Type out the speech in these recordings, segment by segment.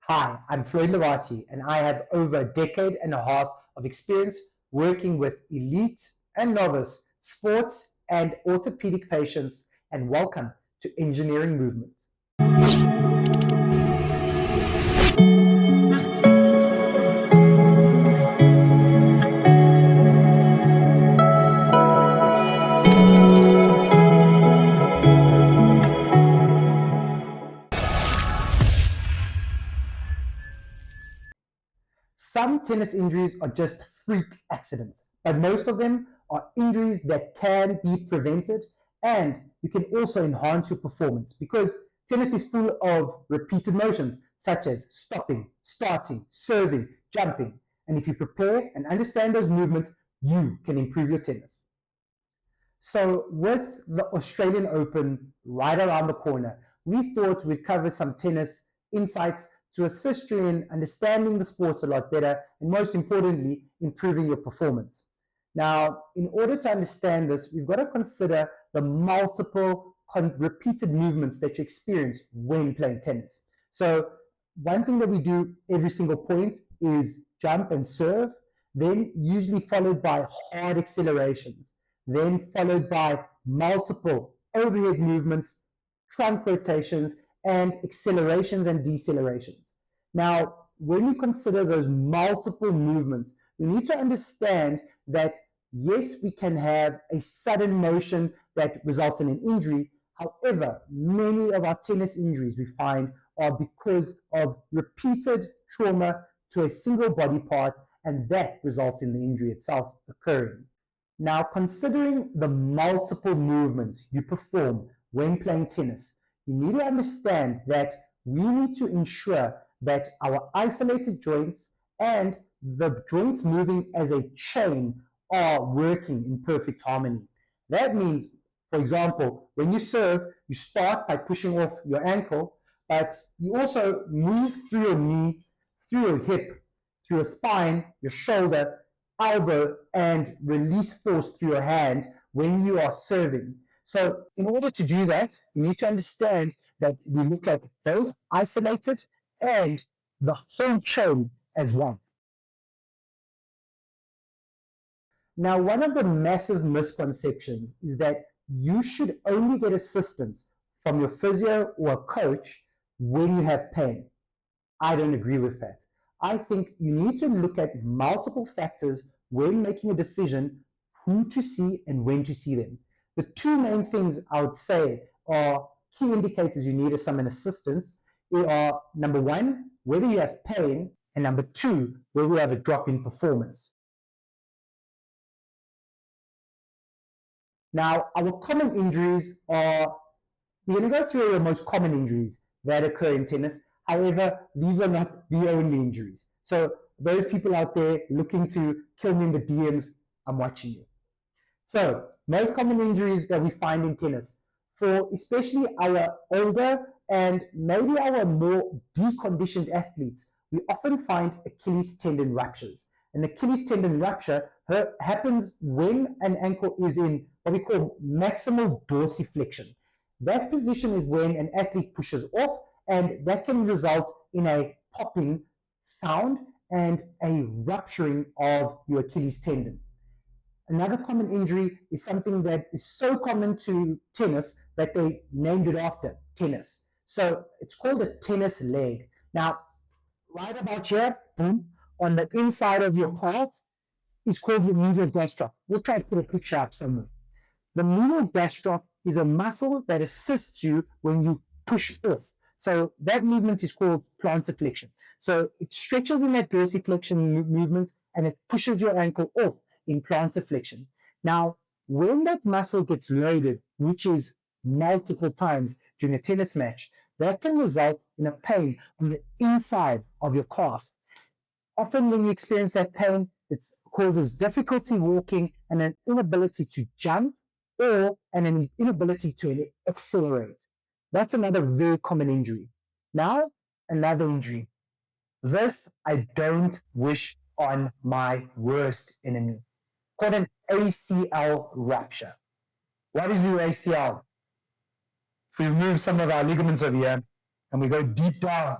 Hi, I'm Lebatie, and I have over a decade and a half of experience working with elite and novice sports and orthopedic patients, and welcome to Engineering Movement. Some tennis injuries are just freak accidents, but most of them are injuries that can be prevented, and you can also enhance your performance because tennis is full of repeated motions such as stopping, starting, serving, jumping. And if you prepare and understand those movements, you can improve your tennis. So, with the Australian Open right around the corner, we thought we'd cover some tennis insights to assist you in understanding the sports a lot better and, most importantly, improving your performance. Now, in order to understand this, we've got to consider the multiple repeated movements that you experience when playing tennis. So, one thing that we do every single point is jump and serve, then usually followed by hard accelerations, then followed by multiple overhead movements, trunk rotations, and accelerations and decelerations. Now, when you consider those multiple movements, we need to understand that yes, we can have a sudden motion that results in an injury. However, many of our tennis injuries we find are because of repeated trauma to a single body part, and that results in the injury itself occurring. Now, considering the multiple movements you perform when playing tennis, you need to understand that we need to ensure that our isolated joints and the joints moving as a chain are working in perfect harmony. That means, for example, when you serve, you start by pushing off your ankle, but you also move through your knee, through your hip, through your spine, your shoulder, elbow, and release force through your hand when you are serving. So, in order to do that, you need to understand that we look at both isolated and the whole chain as one. Now, one of the massive misconceptions is that you should only get assistance from your physio or a coach when you have pain. I don't agree with that. I think you need to look at multiple factors when making a decision who to see and when to see them. The two main things I would say are key indicators you need some assistance are number one, whether you have pain, and number two, whether you have a drop in performance. Now, our common injuries are, we're going to go through the most common injuries that occur in tennis. However, these are not the only injuries. So those people out there looking to kill me in the DMs, I'm watching you. So most common injuries that we find in tennis, for especially our older and maybe our more deconditioned athletes, we often find Achilles tendon ruptures. An Achilles tendon rupture happens when an ankle is in what we call maximal dorsiflexion. That position is when an athlete pushes off, and that can result in a popping sound and a rupturing of your Achilles tendon. Another common injury is something that is so common to tennis that they named it after tennis. So it's called a tennis leg. Now, right about here, on the inside of your calf, is called the medial gastroc. We'll try to put a picture up somewhere. The medial gastroc is a muscle that assists you when you push off. So that movement is called plantar flexion. So it stretches in that dorsiflexion movement and it pushes your ankle off in plantar flexion. Now, when that muscle gets loaded, which is multiple times during a tennis match, that can result in a pain on the inside of your calf. Often when you experience that pain, it causes difficulty walking and an inability to jump or an inability to accelerate. That's another very common injury. Now, another injury. This I don't wish on my worst enemy. Called an ACL rupture. What is your ACL? If we remove some of our ligaments over here and we go deep down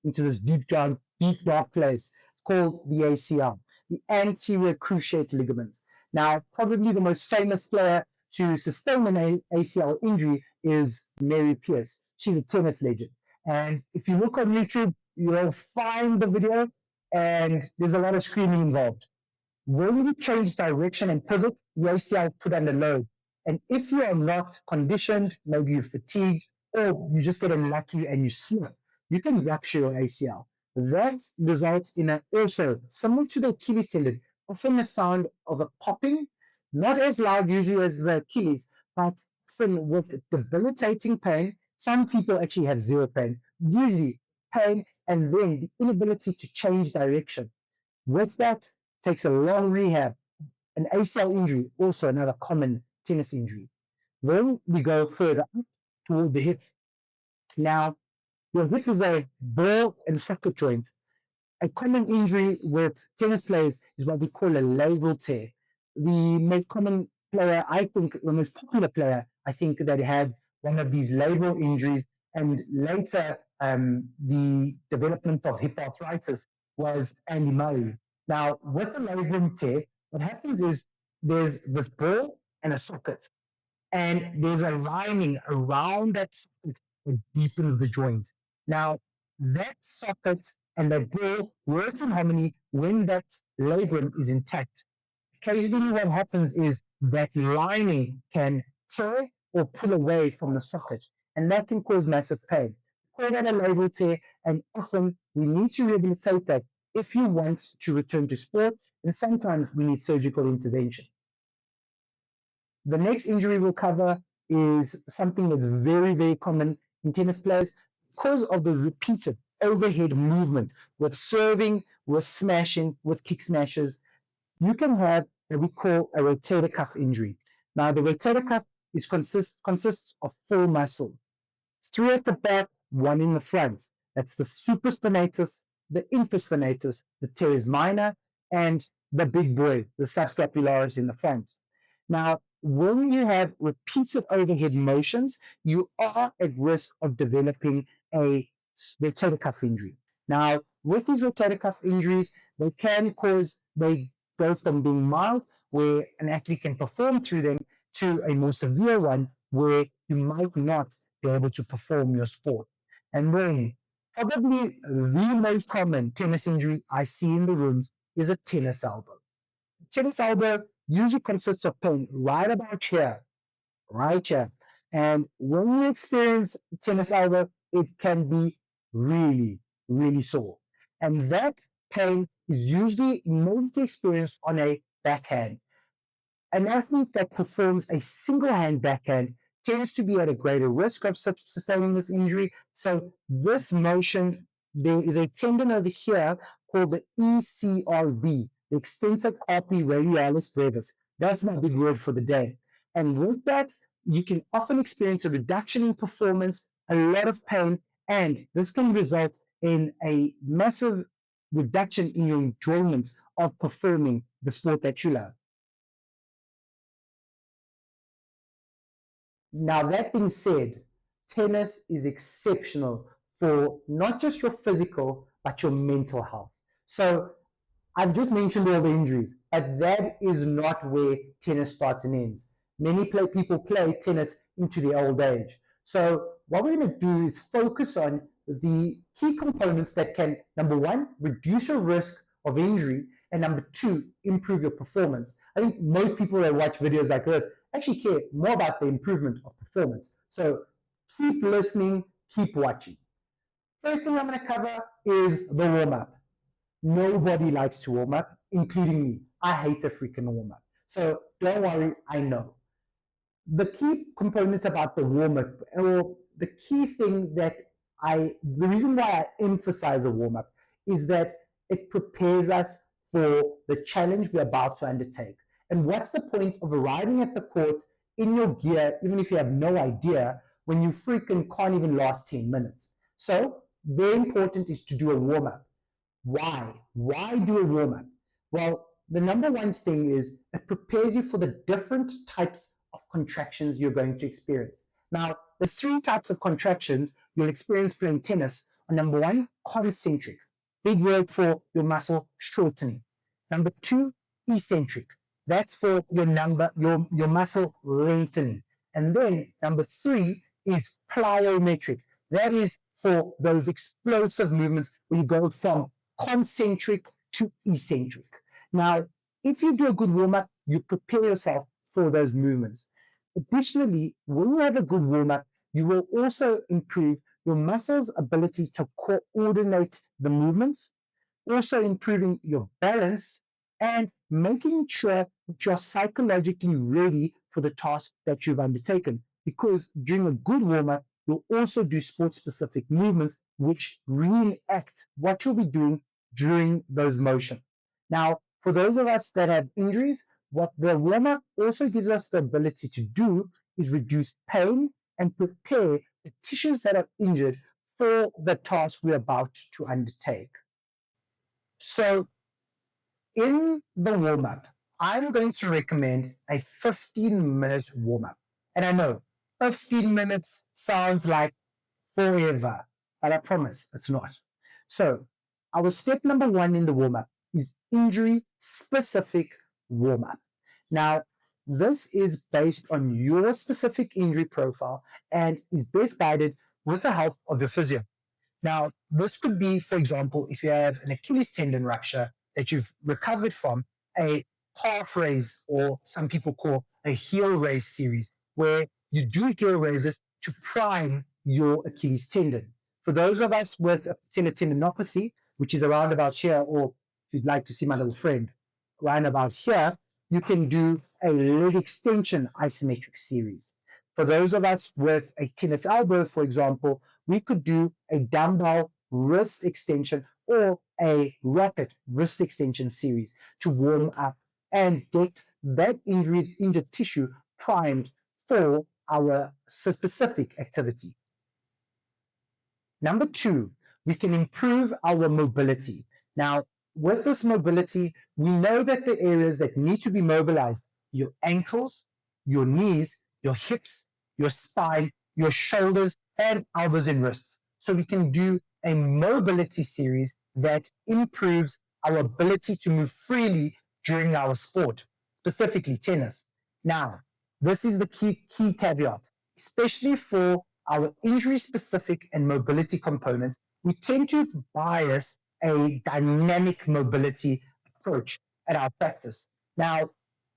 into this deep dark place. It's called the ACL, the anterior cruciate ligament. Now, probably the most famous player to sustain an ACL injury is Mary Pierce. She's a tennis legend. And if you look on YouTube, you'll find the video, and there's a lot of screaming involved. When you change direction and pivot, the ACL put under load. And if you are not conditioned, maybe you're fatigued, or you just get unlucky and you slip, you can rupture your ACL. That results in also, similar to the Achilles tendon, often the sound of a popping, not as loud usually as the Achilles, but often with debilitating pain. Some people actually have zero pain, usually pain, and then the inability to change direction. With that, takes a long rehab. An ACL injury, also another common tennis injury. Then we go further up toward the hip. Now, your hip is a ball and socket joint. A common injury with tennis players is what we call a labral tear. The most common player, I think, the most popular player, I think, that had one of these labral injuries, and later the development of hip arthritis was Andy Murray. Now, with a labrum tear, what happens is there's this ball and a socket, and there's a lining around that socket that deepens the joint. Now, that socket and the ball work in harmony when that labrum is intact. Occasionally, what happens is that lining can tear or pull away from the socket, and that can cause massive pain. Call that a labral tear, and often we need to rehabilitate that if you want to return to sport, and sometimes we need surgical intervention. The next injury we'll cover is something that's very, very common in tennis players because of the repeated overhead movement with serving, with smashing, with kick smashes. You can have what we call a rotator cuff injury. Now, the rotator cuff consists of four muscles, three at the back, one in the front. That's the supraspinatus, the infraspinatus, the teres minor, and the big boy, the subscapularis in the front. Now, when you have repeated overhead motions, you are at risk of developing a rotator cuff injury. Now, with these rotator cuff injuries, they go from being mild, where an athlete can perform through them, to a more severe one, where you might not be able to perform your sport. And then, probably the most common tennis injury I see in the rooms is a tennis elbow. Tennis elbow usually consists of pain right about here, right here. And when you experience tennis elbow, it can be really, really sore. And that pain is usually mostly experienced on a backhand. An athlete that performs a single hand backhand tends to be at a greater risk of sustaining this injury. So, this motion, there is a tendon over here called the ECRB, the extensor carpi radialis brevis. That's my big word for the day. And with that, you can often experience a reduction in performance, a lot of pain, and this can result in a massive reduction in your enjoyment of performing the sport that you love. Now, that being said, tennis is exceptional for not just your physical, but your mental health. So, I've just mentioned all the injuries, but that is not where tennis starts and ends. Many people play tennis into their old age. So, what we're going to do is focus on the key components that can, number one, reduce your risk of injury, and number two, improve your performance. I think most people that watch videos like this actually care more about the improvement of performance. So, keep listening, keep watching. First thing I'm going to cover is the warm up. Nobody likes to warm up, including me. I hate a freaking warm up. So don't worry, I know. The key component about the warm up, or the key thing the reason why I emphasize a warm up is that it prepares us for the challenge we're about to undertake. And what's the point of arriving at the court in your gear, even if you have no idea, when you freaking can't even last 10 minutes? So, very important is to do a warm up. Why? Why do a warm up? Well, the number one thing is it prepares you for the different types of contractions you're going to experience. Now, the three types of contractions you'll experience playing tennis number one, concentric, big word for your muscle shortening. Number two, eccentric, that's for your muscle lengthening. And then number three is plyometric, that is for those explosive movements where you go from concentric to eccentric. Now, if you do a good warm up, you prepare yourself for those movements. Additionally, when you have a good warm up, you will also improve your muscles' ability to coordinate the movements, also improving your balance and making sure that you're psychologically ready for the task that you've undertaken. Because during a good warm up, you'll also do sport specific movements which reenact what you'll be doing during those motions. Now, for those of us that have injuries, what the warm up also gives us the ability to do is reduce pain and prepare the tissues that are injured for the task we're about to undertake. So, in the warm up, I'm going to recommend a 15-minute warm up. And I know 15 minutes sounds like forever, but I promise it's not. So, our step number one in the warm up is injury specific warm up. Now, this is based on your specific injury profile and is best guided with the help of your physio. Now, this could be, for example, if you have an Achilles tendon rupture that you've recovered from, a calf raise, or some people call a heel raise series, where you do heel raises to prime your Achilles tendon. For those of us with a patella tendinopathy, which is around about here, or if you'd like to see my little friend, around about here, you can do a leg extension isometric series. For those of us with a tennis elbow, for example, we could do a dumbbell wrist extension or a racket wrist extension series to warm up and get that injured tissue primed for our specific activity. Number two, we can improve our mobility. Now, with this mobility, we know that the areas that need to be mobilized, your ankles, your knees, your hips, your spine, your shoulders, and elbows and wrists. So we can do a mobility series that improves our ability to move freely during our sport, specifically tennis. Now, this is the key caveat, especially for our injury-specific and mobility components. We tend to bias a dynamic mobility approach at our practice. Now,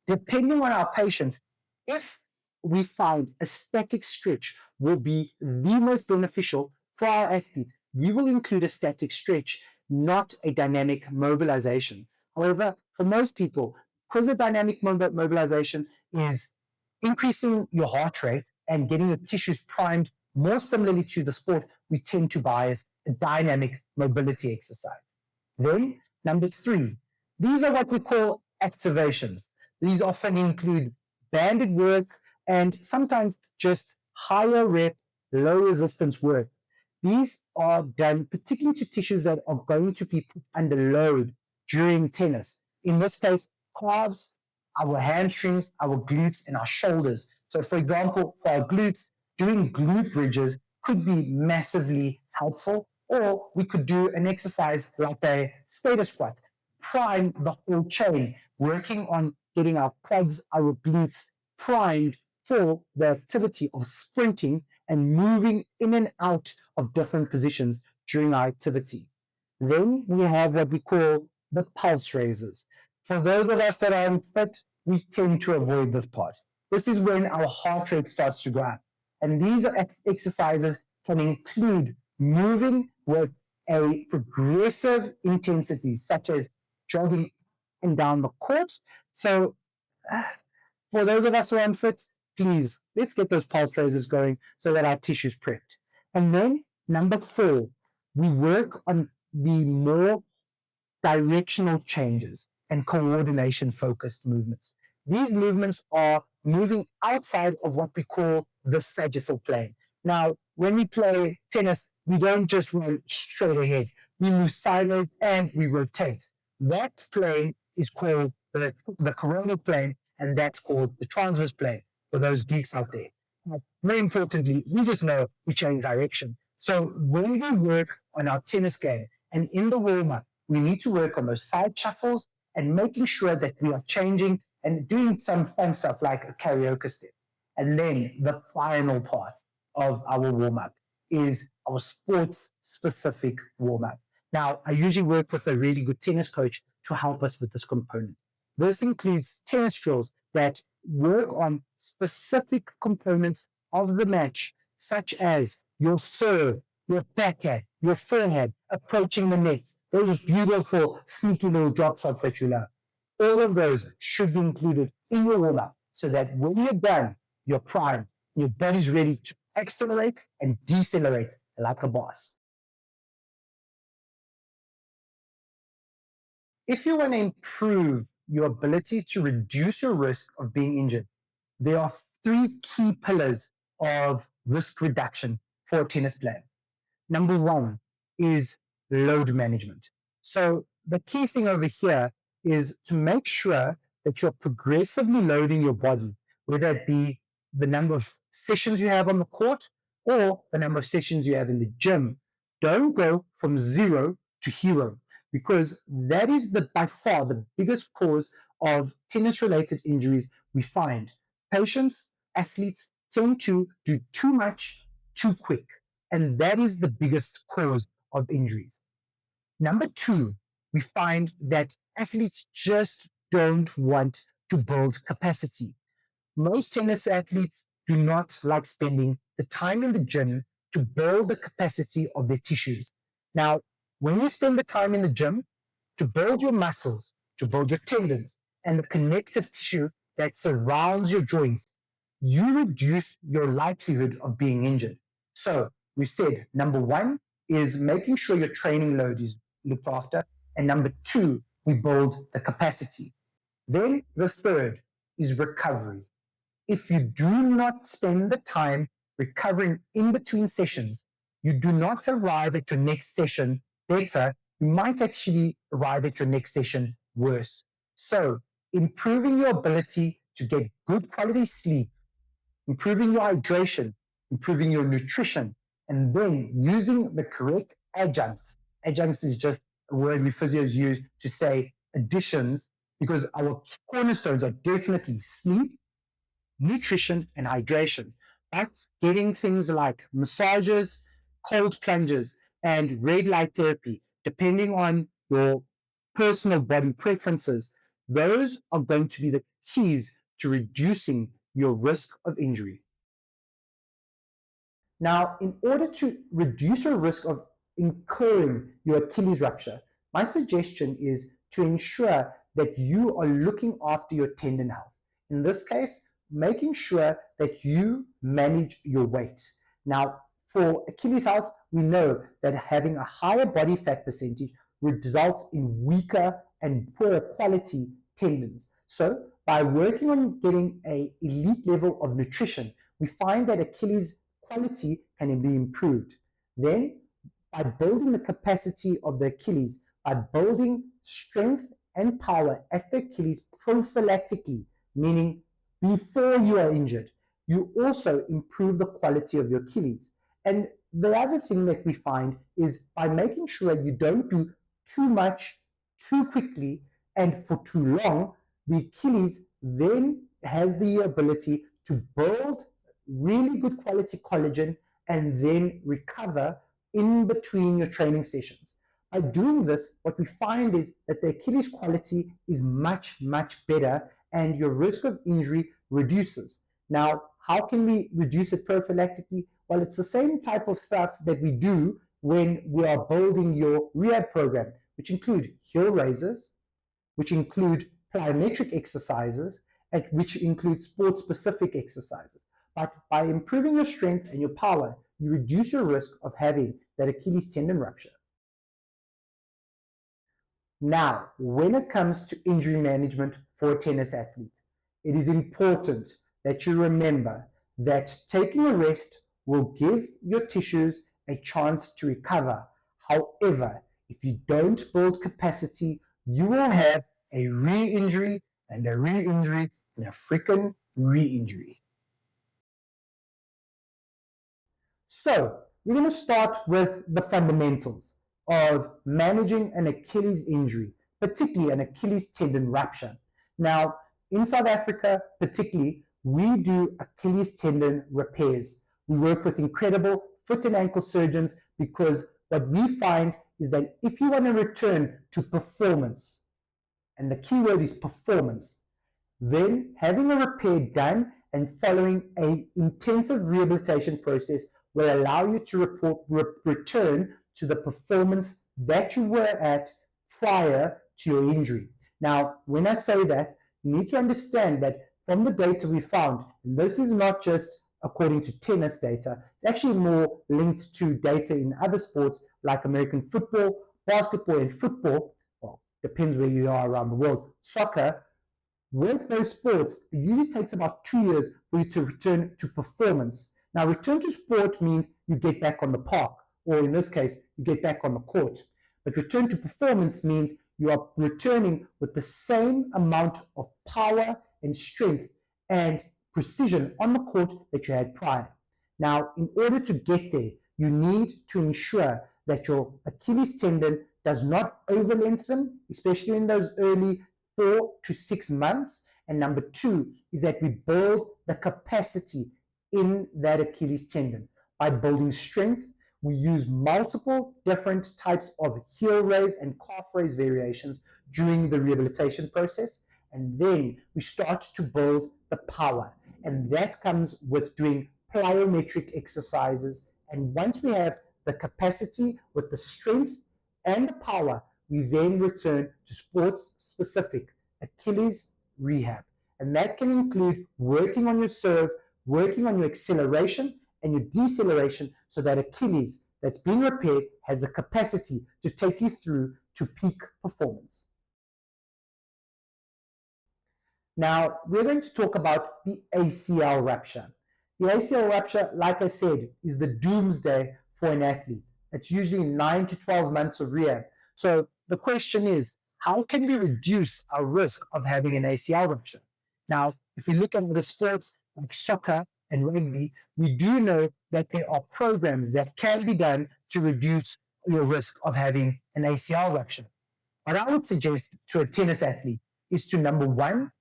depending on our patient, if we find a static stretch will be the most beneficial for our athletes, we will include a static stretch, not a dynamic mobilization. However, for most people, because the dynamic mobilization is increasing your heart rate and getting the tissues primed more similarly to the sport, we tend to bias a dynamic mobility exercise. Then, number three, these are what we call activations. These often include banded work and sometimes just higher rep, low resistance work. These are done particularly to tissues that are going to be put under load during tennis. In this case, calves, our hamstrings, our glutes, and our shoulders. So, for example, for our glutes, doing glute bridges could be massively helpful, or we could do an exercise like a stator squat, prime the whole chain, working on getting our quads, our glutes primed for the activity of sprinting and moving in and out of different positions during our activity. Then we have what we call the pulse raises. For those of us that are unfit, we tend to avoid this part. This is when our heart rate starts to go up. And these exercises can include moving with a progressive intensity, such as jogging and down the court. So for those of us who are unfit, please, let's get those pulse raises going so that our tissue's prepped. And then number four, we work on the more directional changes and coordination focused movements. These movements are moving outside of what we call the sagittal plane. Now, when we play tennis, we don't just run straight ahead. We move sideways and we rotate. That plane is called the coronal plane, and that's called the transverse plane for those geeks out there. Very importantly, we just know we change direction. So when we work on our tennis game and in the warm-up, we need to work on those side shuffles and making sure that we are changing and doing some fun stuff like a karaoke step. And then the final part of our warm-up is our sports specific warm-up. Now, I usually work with a really good tennis coach to help us with this component. This includes tennis drills that work on specific components of the match, such as your serve, your backhand, your forehand, approaching the net, those beautiful, sneaky little drop shots that you love. All of those should be included in your warm up so that when you're done, you're primed, your body's ready to accelerate and decelerate like a boss. If you want to improve your ability to reduce your risk of being injured, there are three key pillars of risk reduction for a tennis player. Number one is load management. So the key thing over here is to make sure that you're progressively loading your body, whether it be the number of sessions you have on the court or the number of sessions you have in the gym. Don't go from zero to hero because that is by far the biggest cause of tennis related injuries we find. Patients, athletes tend to do too much too quick. And that is the biggest cause of injuries. Number two, we find that athletes just don't want to build capacity. Most tennis athletes do not like spending the time in the gym to build the capacity of their tissues. Now, when you spend the time in the gym to build your muscles, to build your tendons, and the connective tissue that surrounds your joints, you reduce your likelihood of being injured. So, we said number one is making sure your training load is looked after. And number two, we build the capacity. Then the third is recovery. If you do not spend the time recovering in between sessions, you do not arrive at your next session better. You might actually arrive at your next session worse. So, improving your ability to get good quality sleep, improving your hydration, improving your nutrition, and then using the correct adjuncts. Adjuncts is just a word we physios use to say additions because our cornerstones are definitely sleep, nutrition, and hydration. But getting things like massages, cold plunges, and red light therapy, depending on your personal body preferences, those are going to be the keys to reducing your risk of injury. Now, in order to reduce your risk of incurring your Achilles rupture, my suggestion is to ensure that you are looking after your tendon health. In this case, making sure that you manage your weight. Now, for Achilles health, we know that having a higher body fat percentage results in weaker and poorer quality tendons. So, by working on getting an elite level of nutrition, we find that Achilles quality can be improved. Then, by building the capacity of the Achilles, by building strength and power at the Achilles prophylactically, meaning before you are injured, you also improve the quality of your Achilles. And the other thing that we find is by making sure you don't do too much too quickly and for too long, the Achilles then has the ability to build really good quality collagen and then recover in between your training sessions. By doing this, what we find is that the Achilles quality is much, much better and your risk of injury reduces. Now, how can we reduce it prophylactically? Well, it's the same type of stuff that we do when we are building your rehab program, which include heel raises, which include plyometric exercises, and which include sport-specific exercises. But by improving your strength and your power, you reduce your risk of having that Achilles tendon rupture. Now, when it comes to injury management for a tennis athlete, it is important that you remember that taking a rest will give your tissues a chance to recover. However, if you don't build capacity, you will have a re-injury and a re-injury and a freaking re-injury. So, we're going to start with the fundamentals of managing an Achilles injury, particularly an Achilles tendon rupture. Now, in South Africa, particularly, we do Achilles tendon repairs. We work with incredible foot and ankle surgeons because what we find is that if you want to return to performance, and the key word is performance, then having a repair done and following an intensive rehabilitation process will allow you to return to the performance that you were at prior to your injury. Now, when I say that, you need to understand that from the data we found, and this is not just according to tennis data, it's actually more linked to data in other sports like American football, basketball, and football. Well, depends where you are around the world. Soccer, with those sports, it usually takes about 2 years for you to return to performance. Now, return to sport means you get back on the park, or in this case, you get back on the court. But return to performance means you are returning with the same amount of power and strength and precision on the court that you had prior. Now, in order to get there, you need to ensure that your Achilles tendon does not over lengthen, especially in those early 4 to 6 months. And number two is that we build the capacity in that Achilles tendon. By building strength, we use multiple different types of heel raise and calf raise variations during the rehabilitation process. And then we start to build the power. And that comes with doing plyometric exercises. And once we have the capacity with the strength and the power, we then return to sports-specific Achilles rehab. And that can include working on your serve, working on your acceleration and your deceleration so that Achilles that's been repaired has the capacity to take you through to peak performance. Now, we're going to talk about the ACL rupture. The ACL rupture, like I said, is the doomsday for an athlete. It's usually 9 to 12 months of rehab. So the question is, how can we reduce our risk of having an ACL rupture? Now, if we look at the sports like soccer and rugby, we do know that there are programs that can be done to reduce your risk of having an ACL rupture. What I would suggest to a tennis athlete is to, number one,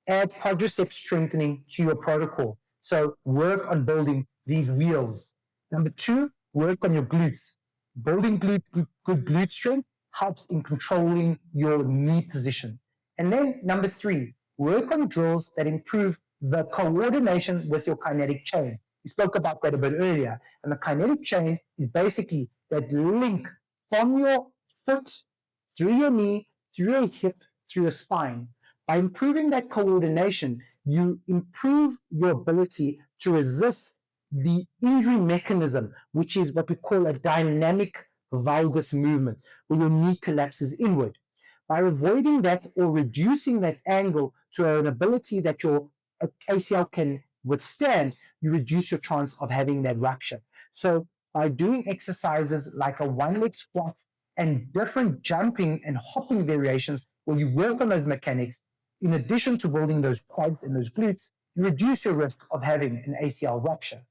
add quadricep strengthening to your protocol. So work on building these wheels. Number two, work on your glutes. Building good glute strength helps in controlling your knee position. And then number three, work on drills that improve the coordination with your kinetic chain. We spoke about that a bit earlier. And the kinetic chain is basically that link from your foot through your knee, through your hip, through your spine. By improving that coordination, you improve your ability to resist the injury mechanism, which is what we call a dynamic valgus movement, where your knee collapses inward. By avoiding that or reducing that angle to an ability that your ACL can withstand, you reduce your chance of having that rupture. So by doing exercises like a one-leg squat and different jumping and hopping variations where you work on those mechanics, in addition to building those quads and those glutes, you reduce your risk of having an ACL rupture.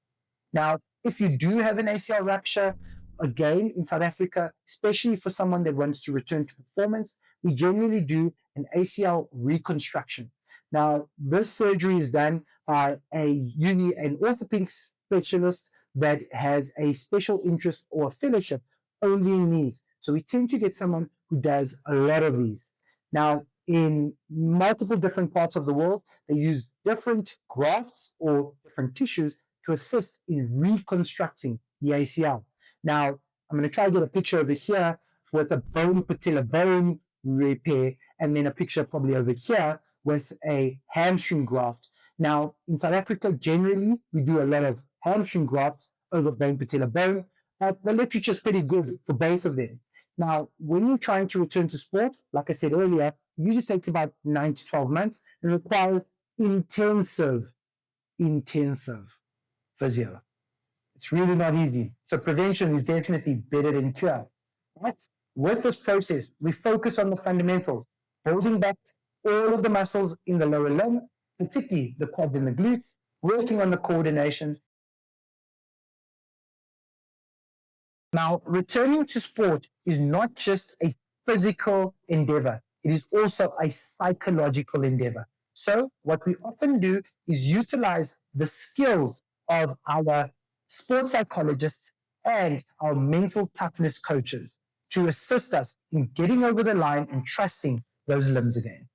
Now, if you do have an ACL rupture, again, in South Africa, especially for someone that wants to return to performance, we generally do an ACL reconstruction. Now, this surgery is done by an orthopedic specialist that has a special interest or a fellowship only in knees. So we tend to get someone who does a lot of these. Now, in multiple different parts of the world, they use different grafts or different tissues to assist in reconstructing the ACL. Now, I'm going to try to get a picture over here with a bone patella bone repair, and then a picture probably over here with a hamstring graft. Now, in South Africa, generally, we do a lot of hamstring grafts over bone patella bone. The literature is pretty good for both of them. Now, when you're trying to return to sport, like I said earlier, it usually takes about 9 to 12 months and requires intensive physio. It's really not easy. So prevention is definitely better than cure. Right? With this process, we focus on the fundamentals, building back all of the muscles in the lower limb, particularly the quads and the glutes, working on the coordination, Now, returning to sport is not just a physical endeavor, it is also a psychological endeavor. So, what we often do is utilize the skills of our sports psychologists and our mental toughness coaches to assist us in getting over the line and trusting those limbs again.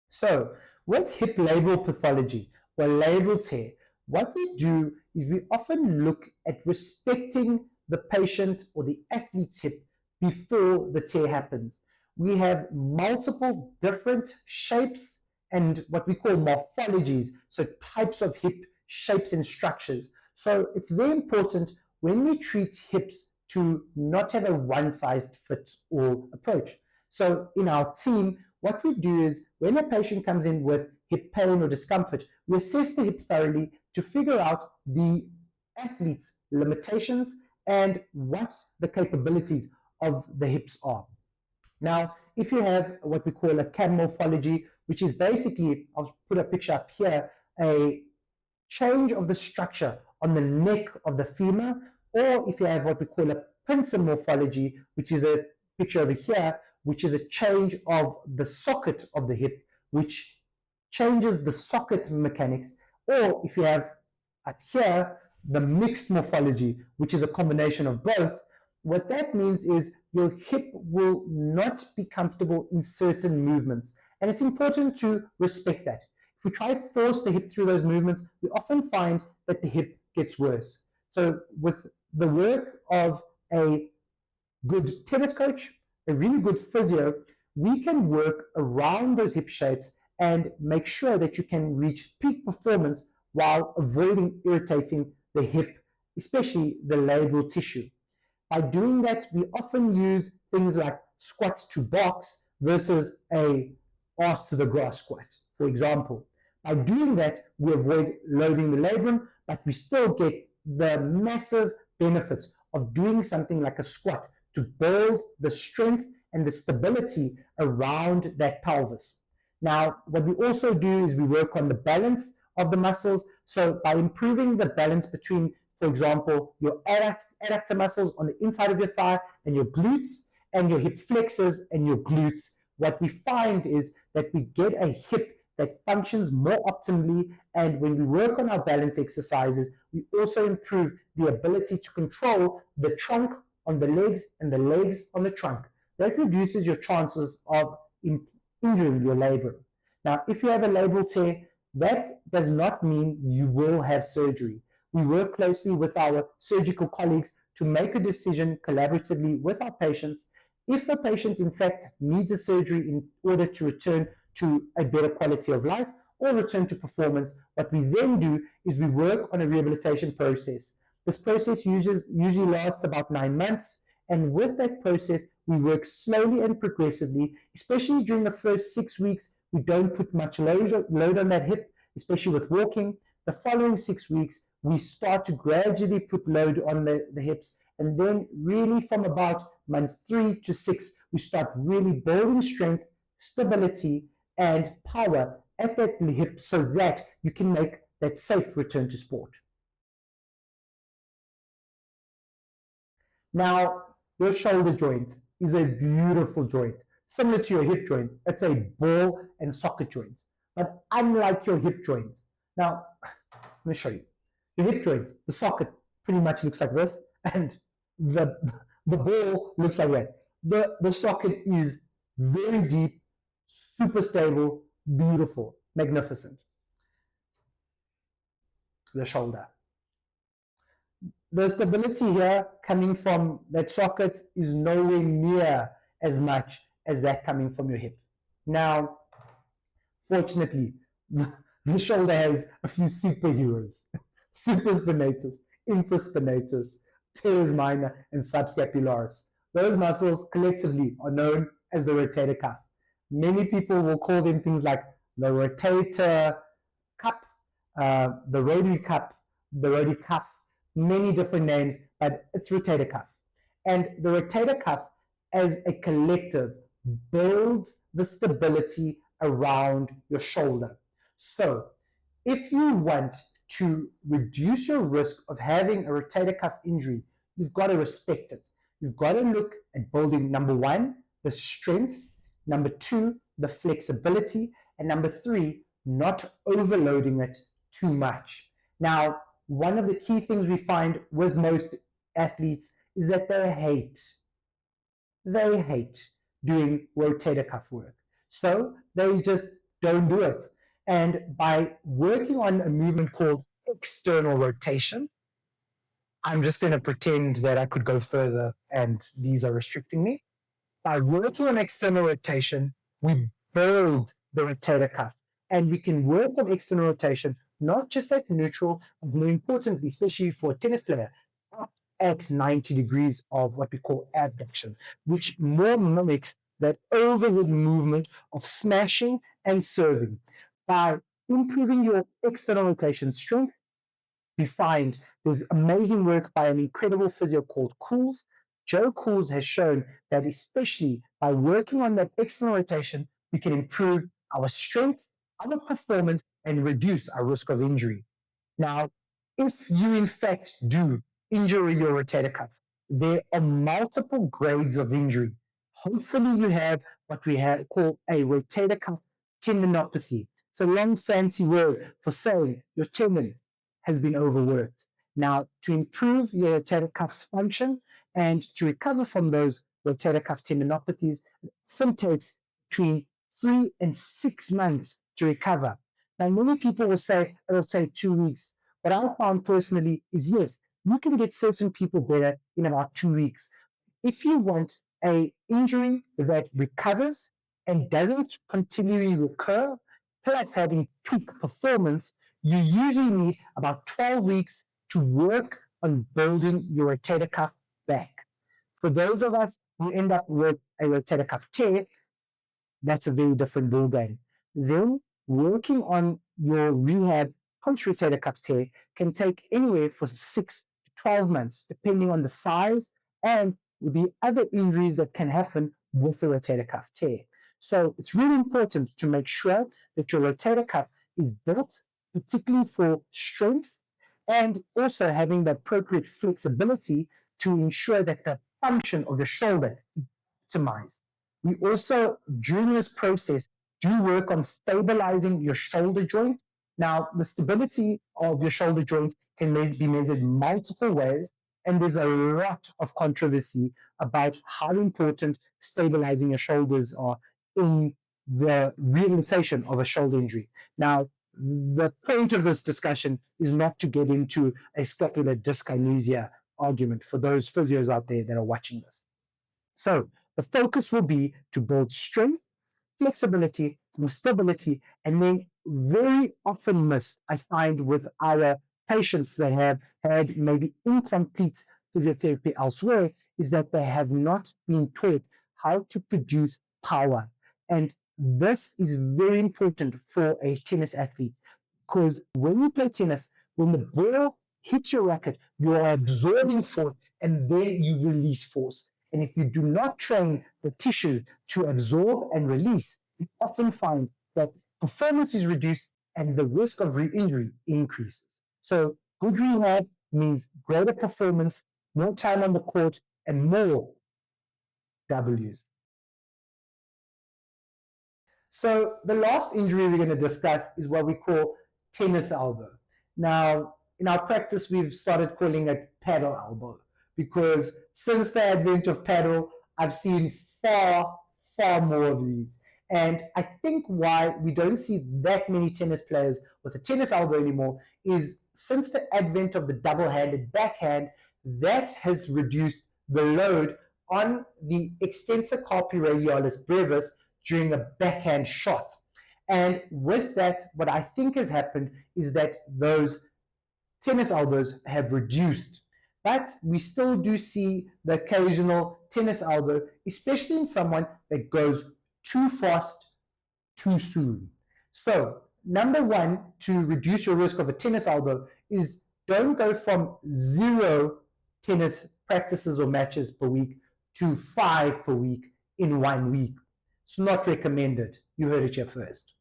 So, with hip labral pathology or labral tear, what we do is we often look at respecting the patient or the athlete's hip before the tear happens. We have multiple different shapes and what we call morphologies, so types of hip shapes and structures. So it's very important when we treat hips to not have a one-size-fits-all approach. So in our team, what we do is when a patient comes in with hip pain or discomfort, we assess the hip thoroughly to figure out the athlete's limitations and what the capabilities of the hips are. Now, if you have what we call a CAM morphology, which is basically, I'll put a picture up here, a change of the structure on the neck of the femur, or if you have what we call a pincer morphology, which is a picture over here, which is a change of the socket of the hip, which changes the socket mechanics, or if you have up here the mixed morphology, which is a combination of both, what that means is your hip will not be comfortable in certain movements. And it's important to respect that. If we try to force the hip through those movements, we often find that the hip gets worse. So with the work of a good tennis coach, a really good physio, we can work around those hip shapes and make sure that you can reach peak performance while avoiding irritating the hip, especially the labral tissue. By doing that, we often use things like squats to box versus a arse to the grass squat, for example. By doing that, we avoid loading the labrum, but we still get the massive benefits of doing something like a squat to build the strength and the stability around that pelvis. Now, what we also do is we work on the balance of the muscles. So by improving the balance between, for example, your adductor muscles on the inside of your thigh and your glutes, and your hip flexors and your glutes, what we find is that we get a hip that functions more optimally. And when we work on our balance exercises, we also improve the ability to control the trunk on the legs and the legs on the trunk. That reduces your chances of injuring your labrum. Now, if you have a labral tear, that does not mean you will have surgery. We work closely with our surgical colleagues to make a decision collaboratively with our patients. If a patient, in fact, needs a surgery in order to return to a better quality of life or return to performance, what we then do is we work on a rehabilitation process. This process usually lasts about 9 months. And with that process, we work slowly and progressively, especially during the first 6 weeks. We don't put much load on that hip, especially with walking. The following 6 weeks, we start to gradually put load on the hips. And then really from about month 3 to 6, we start really building strength, stability, and power at that hip so that you can make that safe return to sport. Now, your shoulder joint is a beautiful joint, similar to your hip joint. It's a ball and socket joint, but unlike your hip joint. Now, let me show you. Your hip joint, the socket pretty much looks like this, and the ball looks like that. The socket is very deep, super stable, beautiful, magnificent. The shoulder. The stability here coming from that socket is nowhere near as much as that coming from your hip. Now, fortunately, the shoulder has a few superheroes: supraspinatus, infraspinatus, teres minor, and subscapularis. Those muscles collectively are known as the rotator cuff. Many people will call them things like the rotator cup, the rotary cup, the rotary cuff, many different names, but it's rotator cuff. And the rotator cuff as a collective builds the stability around your shoulder. So if you want to reduce your risk of having a rotator cuff injury, you've got to respect it. You've got to look at building, number one, the strength, number two, the flexibility, and number three, not overloading it too much. Now, one of the key things we find with most athletes is that they hate doing rotator cuff work. So they just don't do it. And by working on a movement called external rotation, I'm just going to pretend that I could go further and these are restricting me. By working on external rotation, we build the rotator cuff and we can work on external rotation, not just at neutral, but more importantly, especially for a tennis player, up at 90 degrees of what we call abduction, which more mimics that overhead movement of smashing and serving. By improving your external rotation strength, we find there's amazing work by an incredible physio called Cools. Joe Cools has shown that especially by working on that external rotation, we can improve our strength, our performance, and reduce our risk of injury. Now, if you in fact do injure your rotator cuff, there are multiple grades of injury. Hopefully, you have what we call a rotator cuff tendinopathy. It's a long, fancy word for saying your tendon has been overworked. Now, to improve your rotator cuff's function and to recover from those rotator cuff tendinopathies, it often takes between 3 and 6 months to recover. Now, many people will say it'll take 2 weeks. What I found personally is yes, you can get certain people better in about 2 weeks. If you want a injury that recovers and doesn't continually recur, plus having peak performance, you usually need about 12 weeks to work on building your rotator cuff back. For those of us who end up with a rotator cuff tear, that's a very different ballgame. Then working on your rehab post rotator cuff tear can take anywhere from 6 to 12 months, depending on the size and the other injuries that can happen with the rotator cuff tear. So it's really important to make sure that your rotator cuff is built, particularly for strength, and also having the appropriate flexibility to ensure that the function of the shoulder is optimized. We also, during this process, do work on stabilizing your shoulder joint. Now, the stability of your shoulder joint can be measured multiple ways, and there's a lot of controversy about how important stabilizing your shoulders are in the rehabilitation of a shoulder injury. Now, the point of this discussion is not to get into a scapular dyskinesia argument for those physios out there that are watching this. So the focus will be to build strength, flexibility, some stability, and then very often missed, I find, with our patients that have had maybe incomplete physiotherapy elsewhere, is that they have not been taught how to produce power. And this is very important for a tennis athlete because when you play tennis, when the ball hits your racket, you are absorbing force and then you release force. And if you do not train the tissue to absorb and release, you often find that performance is reduced and the risk of re-injury increases. So good rehab means greater performance, more time on the court, and more W's. So the last injury we're going to discuss is what we call tennis elbow. Now, in our practice, we've started calling it paddle elbow because since the advent of paddle, I've seen far, far more of these. And I think why we don't see that many tennis players with a tennis elbow anymore is since the advent of the double-handed backhand, that has reduced the load on the extensor carpi radialis brevis during a backhand shot. And with that, what I think has happened is that those tennis elbows have reduced. But we still do see the occasional tennis elbow, especially in someone that goes too fast, too soon. So, number one, to reduce your risk of a tennis elbow is don't go from 0 tennis practices or matches per week to 5 per week in 1 week. It's not recommended. You heard it here first.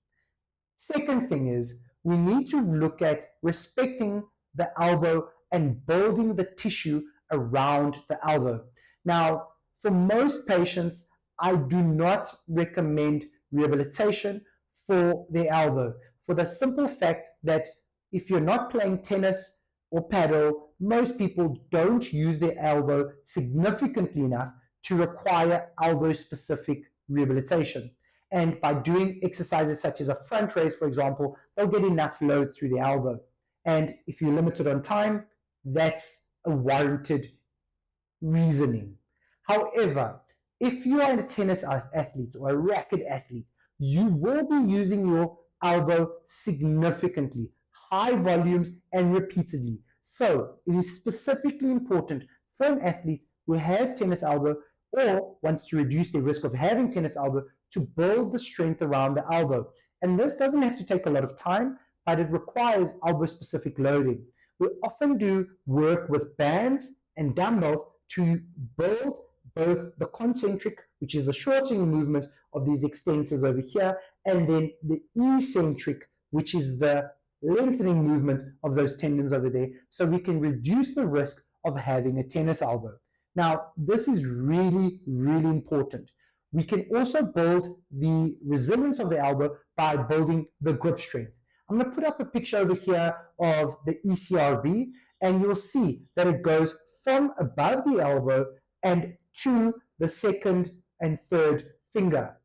Second thing is, we need to look at respecting the elbow and building the tissue around the elbow. Now, for most patients, I do not recommend rehabilitation for the elbow for the simple fact that if you're not playing tennis or paddle, most people don't use their elbow significantly enough to require elbow specific rehabilitation. And by doing exercises such as a front raise, for example, they'll get enough load through the elbow. And if you're limited on time, that's a warranted reasoning. However, if you are a tennis athlete or a racket athlete, you will be using your elbow significantly, high volumes and repeatedly. So it is specifically important for an athlete who has tennis elbow or wants to reduce the risk of having tennis elbow to build the strength around the elbow. And this doesn't have to take a lot of time, but it requires elbow specific loading. We often do work with bands and dumbbells to build both the concentric, which is the shortening movement of these extensors over here, and then the eccentric, which is the lengthening movement of those tendons over there, so we can reduce the risk of having a tennis elbow. Now, this is really, really important. We can also build the resilience of the elbow by building the grip strength. I'm going to put up a picture over here of the ECRB, and you'll see that it goes from above the elbow and to the second and third finger.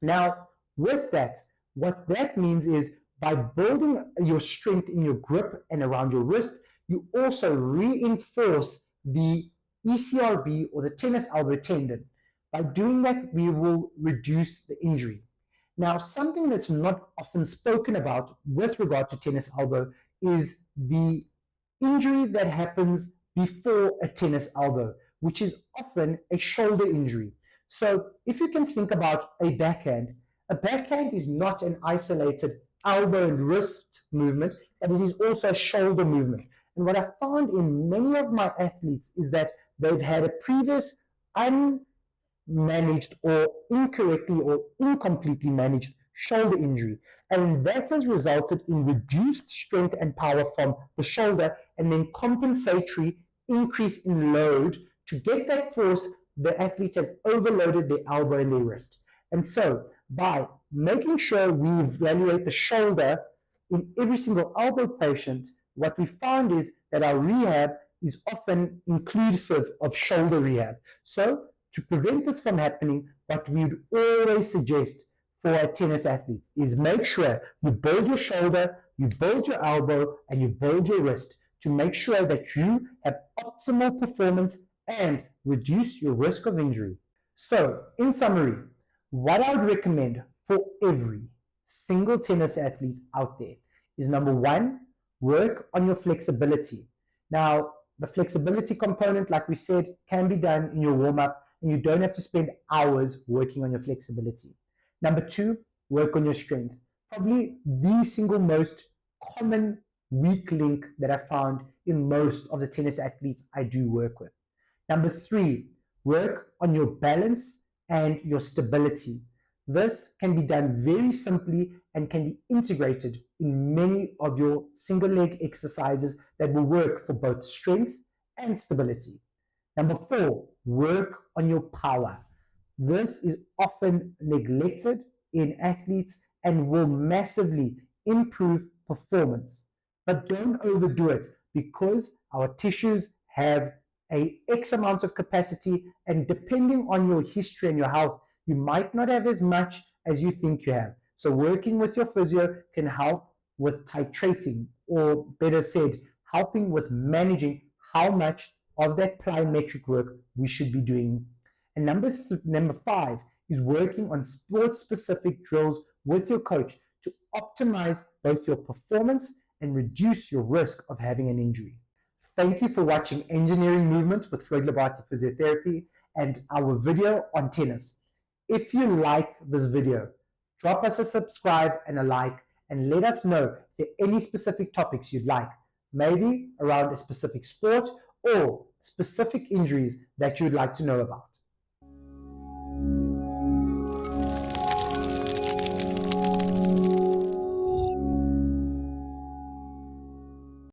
Now, with that, what that means is by building your strength in your grip and around your wrist, you also reinforce the ECRB or the tennis elbow tendon. By doing that, we will reduce the injury. Now, something that's not often spoken about with regard to tennis elbow is the injury that happens before a tennis elbow, which is often a shoulder injury. So if you can think about a backhand is not an isolated elbow and wrist movement, but it is also a shoulder movement. And what I found in many of my athletes is that they've had a previous unmanaged or incorrectly or incompletely managed shoulder injury. And that has resulted in reduced strength and power from the shoulder and then compensatory increase in load to get that force. The athlete has overloaded their elbow and their wrist. And so by making sure we evaluate the shoulder in every single elbow patient, what we found is that our rehab is often inclusive of shoulder rehab. So to prevent this from happening, what we would always suggest for a tennis athlete is make sure you build your shoulder, you build your elbow, and you build your wrist to make sure that you have optimal performance and reduce your risk of injury. So, in summary, what I would recommend for every single tennis athlete out there is number one, work on your flexibility. Now, the flexibility component, like we said, can be done in your warm-up, and you don't have to spend hours working on your flexibility. Number two, work on your strength. Probably the single most common weak link that I found in most of the tennis athletes I do work with. Number three, work on your balance and your stability. This can be done very simply and can be integrated in many of your single leg exercises that will work for both strength and stability. Number four, work on your power. This is often neglected in athletes and will massively improve performance. But don't overdo it because our tissues have a X amount of capacity, and depending on your history and your health, you might not have as much as you think you have. So working with your physio can help with titrating, or better said, helping with managing how much of that plyometric work we should be doing. And number five is working on sport-specific drills with your coach to optimize both your performance and reduce your risk of having an injury. Thank you for watching Engineering Movement with Lebatie Physiotherapy and our video on tennis. If you like this video, drop us a subscribe and a like, and let us know if there are any specific topics you'd like, maybe around a specific sport or specific injuries that you'd like to know about.